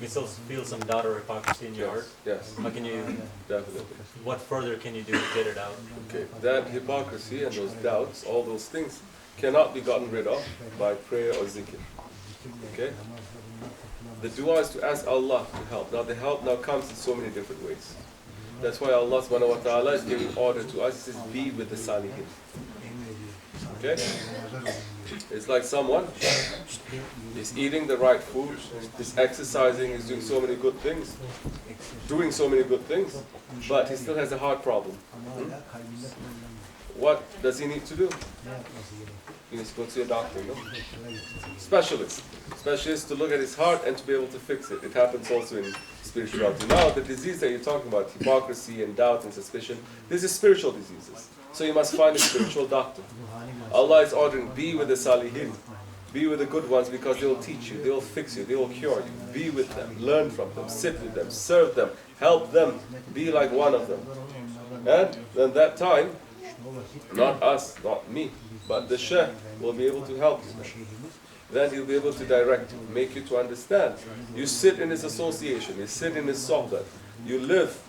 can still feel some doubt or hypocrisy in your heart. Yes. How can you? Definitely. What further can you do to get it out? Okay. That hypocrisy and those doubts, all those things, cannot be gotten rid of by prayer or zikr. Okay? The dua is to ask Allah to help. Now the help now comes in so many different ways. That's why Allah subhanahu wa ta'ala is giving order to us. He says, be with the salihin. Okay? It's like someone is eating the right food, is exercising, is doing so many good things, but he still has a heart problem. What does he need to do? He needs to go to a doctor, no? Specialist to look at his heart and to be able to fix it. It happens also in spirituality. Now, the disease that you're talking about, hypocrisy and doubt and suspicion, these are spiritual diseases. So you must find a spiritual doctor. Allah is ordering, be with the salihin, be with the good ones, because they will teach you, they will fix you, they will cure you. Be with them, learn from them, sit with them, serve them, help them, be like one of them. And then that time, not us, not me, but the Shaykh will be able to help you. Then he'll be able to direct you, make you to understand. You sit in his association, you sit in his sohbah, you live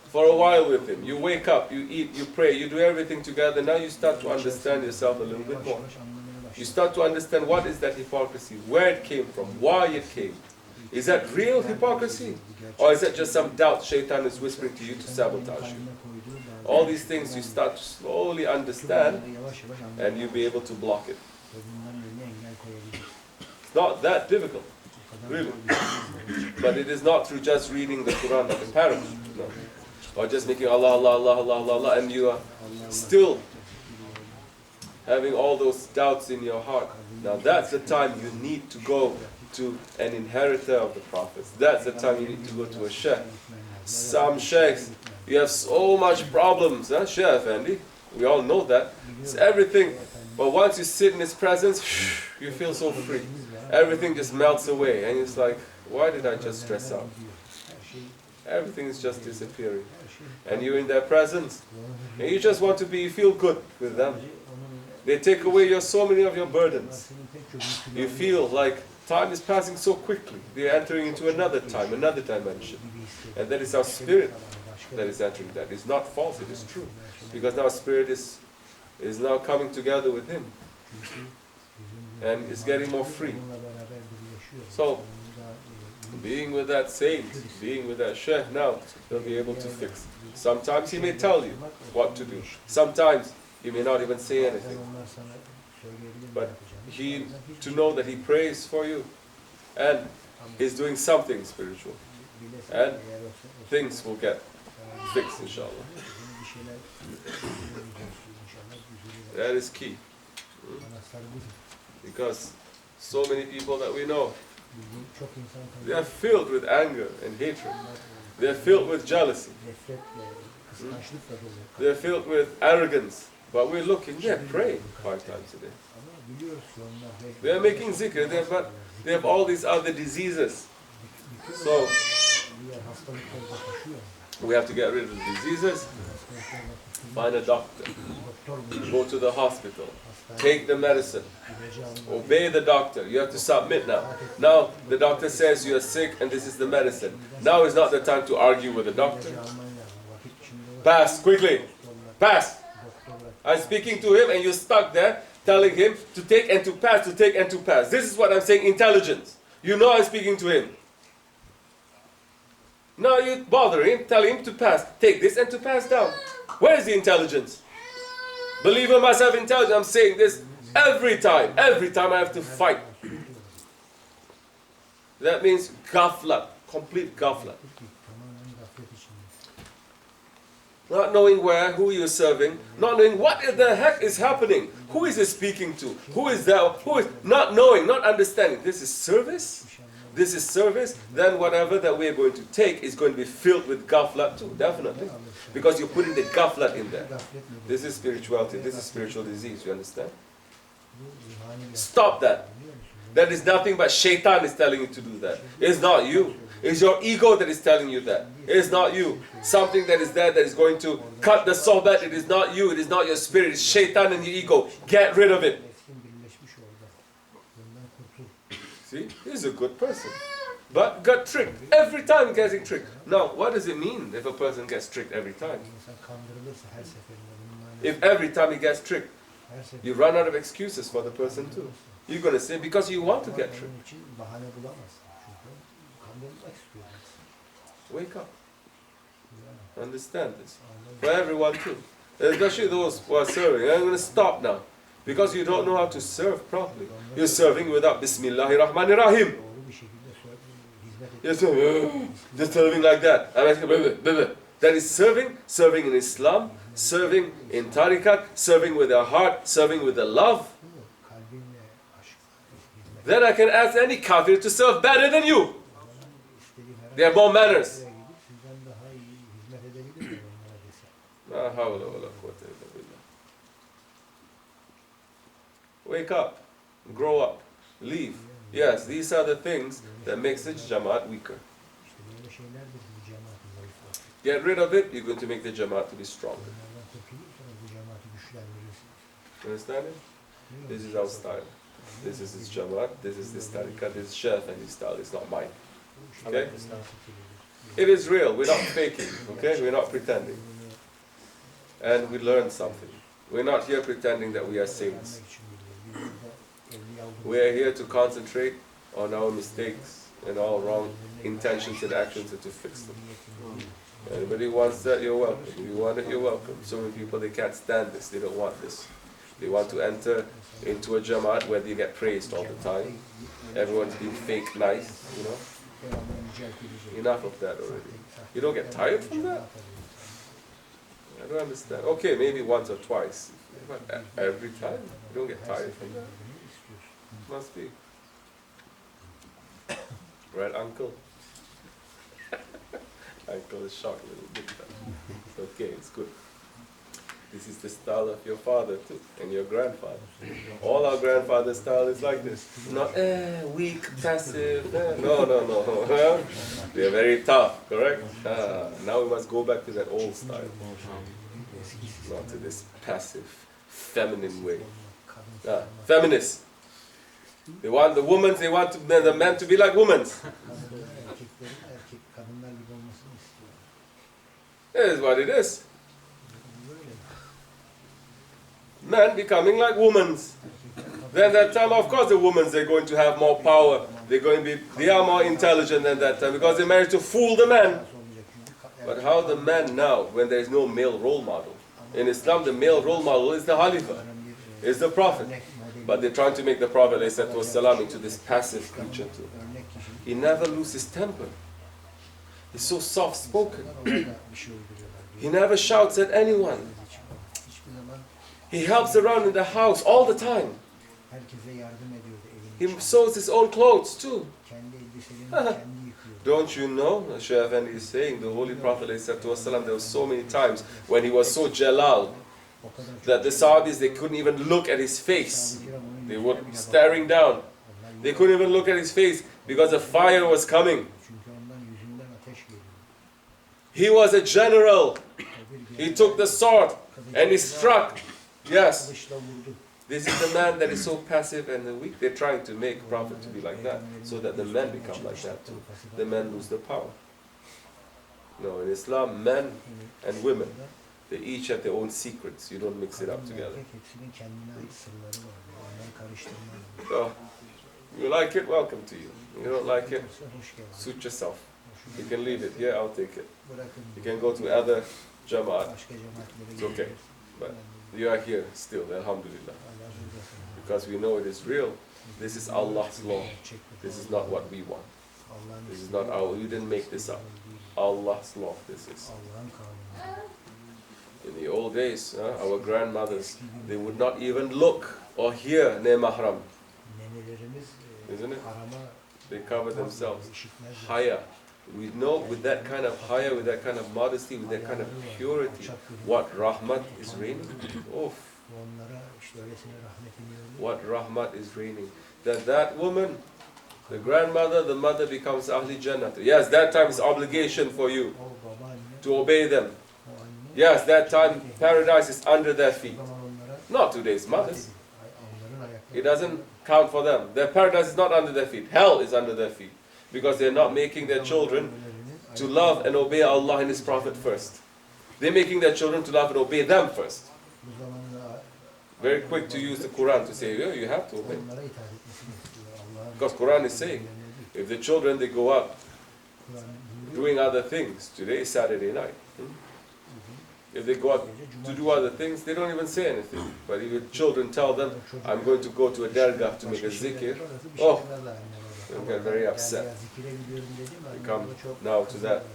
for a while with him, you wake up, you eat, you pray, you do everything together. Now you start to understand yourself a little bit more. You start to understand what is that hypocrisy, where it came from, why it came. Is that real hypocrisy? Or is that just some doubt Shaitan is whispering to you to sabotage you? All these things you start to slowly understand, and you'll be able to block it. It's not that difficult, really. But it is not through just reading the Quran like a parrot, no. Or just making Allah, Allah, Allah, Allah, Allah, Allah, and you are still having all those doubts in your heart. Now that's the time you need to go to an inheritor of the prophets. That's the time you need to go to a sheikh. Some sheikhs, you have so much problems, huh? Sheikh Effendi, we all know that. It's everything. But once you sit in his presence, you feel so free. Everything just melts away, and it's like, why did I just stress out? Everything is just disappearing. And you're in their presence, and you just want to feel good with them. They take away so many of your burdens. You feel like time is passing so quickly. They're entering into another time, another dimension. And that is our spirit that is entering that. It's not false, it is true. Because now spirit is now coming together with him. And it's getting more free. So, being with that saint, being with that sheikh, now they'll be able to fix. Sometimes he may tell you what to do. Sometimes he may not even say anything. But to know that he prays for you and is doing something spiritual. And things will get fixed, inshallah. That is key. Because so many people that we know, they are filled with anger and hatred. They are filled with jealousy. They are filled with arrogance. But we're looking, they are praying 5 times a day. They are making zikr, but they have all these other diseases. So, we have to get rid of the diseases. Find a doctor. Go to the hospital. Take the medicine. Obey the doctor. You have to submit now. Now the doctor says you are sick and this is the medicine. Now is not the time to argue with the doctor. Pass, quickly. Pass. I'm speaking to him and you're stuck there telling him to take and to pass, to take and to pass. This is what I'm saying, intelligence. You know I'm speaking to him. Now you bother him, tell him to pass. Take this and to pass down. Where is the intelligence? Believer must have intelligence. I'm saying this every time. Every time I have to fight. That means ghaflat, complete ghaflat. Not knowing where, who you're serving, not knowing what the heck is happening. Who is he speaking to? Who is that? Who is not knowing, not understanding. This is service. This is service. Then whatever that we're going to take is going to be filled with ghaflat too, definitely. Because you're putting the ghaflat in there. This is spirituality. This is spiritual disease. You understand? Stop that. That is nothing but shaitan is telling you to do that. It's not you. It's your ego that is telling you that. It is not you. Something that is there that is going to cut the sohbet. It is not you. It is not your spirit. It's shaitan and your ego. Get rid of it. See? He's a good person. but got tricked. Every time getting tricked. Now, what does it mean if a person gets tricked every time? If every time he gets tricked, you run out of excuses for the person too. You're going to say, because you want to get tricked. Wake up. Understand this. For everyone too. Especially those who are serving. I'm going to stop now. Because you don't know how to serve properly. You're serving without Bismillahir Rahmanir Rahim. You're serving, just serving like that. That is serving in Islam, serving in tariqat, serving with a heart, serving with a love. Then I can ask any kafir to serve better than you. They have more manners. Wake up, grow up, leave. Yes, these are the things that makes the Jamaat weaker. Get rid of it, you're going to make the Jamaat to be stronger. Understand it? This is our style. This is his Jamaat, this is this tariqah, this is Chef and his style, it's not mine. Okay? It is real, we're not faking, okay? We're not pretending. And we learn something. We're not here pretending that we are saints. We are here to concentrate on our mistakes and all wrong intentions and actions and to fix them. Anybody wants that, you're welcome. If you want it, you're welcome. So many people, they can't stand this. They don't want this. They want to enter into a Jamaat where they get praised all the time. Everyone's being fake nice, you know. Enough of that already. You don't get tired from that? I don't understand. Okay, maybe once or twice. But every time? You don't get tired from that? Must be. Right, uncle? Uncle is shocked a little bit. It's okay, it's good. This is the style of your father too, and your grandfather. All our grandfather's style is like this. Not weak, passive. No. They are very tough, correct? Now we must go back to that old style. Not to this passive, feminine way. Feminists. They want the women, they want the men to be like women. It is what it is. Men becoming like women. Then that time, of course, the women, they're going to have more power. They are more intelligent than that time because they managed to fool the men. But how the men now, when there is no male role model? In Islam, the male role model is the Khalifa, is the Prophet. But they're trying to make the Prophet ﷺ into this passive creature too. He never loses temper. He's so soft-spoken. He never shouts at anyone. He helps around in the house all the time. He sews his own clothes too. Don't you know, Shaykh Effendi is saying, the Holy Prophet ﷺ, there were so many times when he was so jalal that the Sahabis, they couldn't even look at his face. They were staring down. They couldn't even look at his face because the fire was coming. He was a general. He took the sword and he struck. Yes. This is the man that is so passive and weak. They're trying to make Prophet to be like that so that the men become like that too. The men lose the power. No, in Islam, men and women, they each have their own secrets. You don't mix it up together. So, you like it, welcome to you. You don't like it, suit yourself. You can leave it here, I'll take it. You can go to other Jamaat. It's okay. But you are here still, alhamdulillah. Because we know it is real. This is Allah's law. This is not what we want. This is not we didn't make this up. Allah's law, this is. In the old days, our grandmothers, they would not even look or hear ne mahram. Isn't it? They cover themselves. Haya. We know with that kind of haya, with that kind of modesty, with that kind of purity, what rahmat is reigning. Oh, what rahmat is reigning. That woman, the grandmother, the mother becomes Ahli Jannah. Yes, that time is obligation for you to obey them. Yes, that time paradise is under their feet. Not today's mothers. It doesn't count for them. Their paradise is not under their feet. Hell is under their feet. Because they're not making their children to love and obey Allah and His Prophet first. They're making their children to love and obey them first. Very quick to use the Quran to say, yeah, you have to obey. Because Quran is saying, if the children, they go out doing other things, today is Saturday night. If they go out to do other things, they don't even say anything. But if your children tell them, I'm going to go to a dergah to make a zikr, oh, they'll get very upset. We come now to that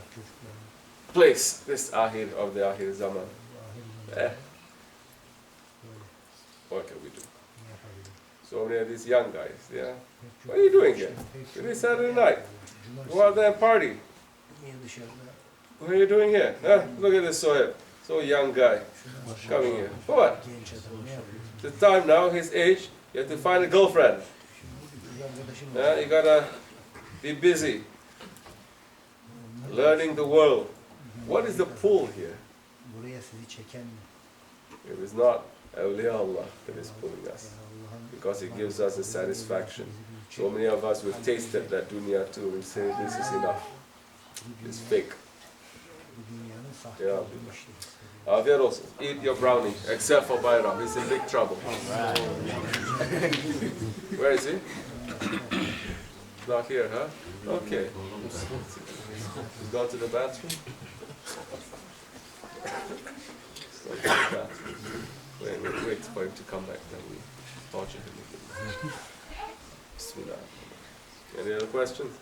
place, this Ahir of the Ahir Zaman. What can we do? So many of these young guys, yeah. What are you doing here? Today is Saturday night. Go out there and party. What are you doing here? Look at this Sohaib. So young guy coming here. For what? The time now, his age, you have to find a girlfriend. You gotta be busy. Learning the world. What is the pull here? It is not awliya Allah that is pulling us. Because it gives us a satisfaction. So many of us, we've tasted that dunya too. We say this is enough. It's fake. Yeah. Afiyat olsun. Eat your brownie, except for Bayram. He's in big trouble. Where is he? Not here, huh? Okay. He's gone to the bathroom? Wait for him to come back, then we torture him again. Bismillah. Any other questions?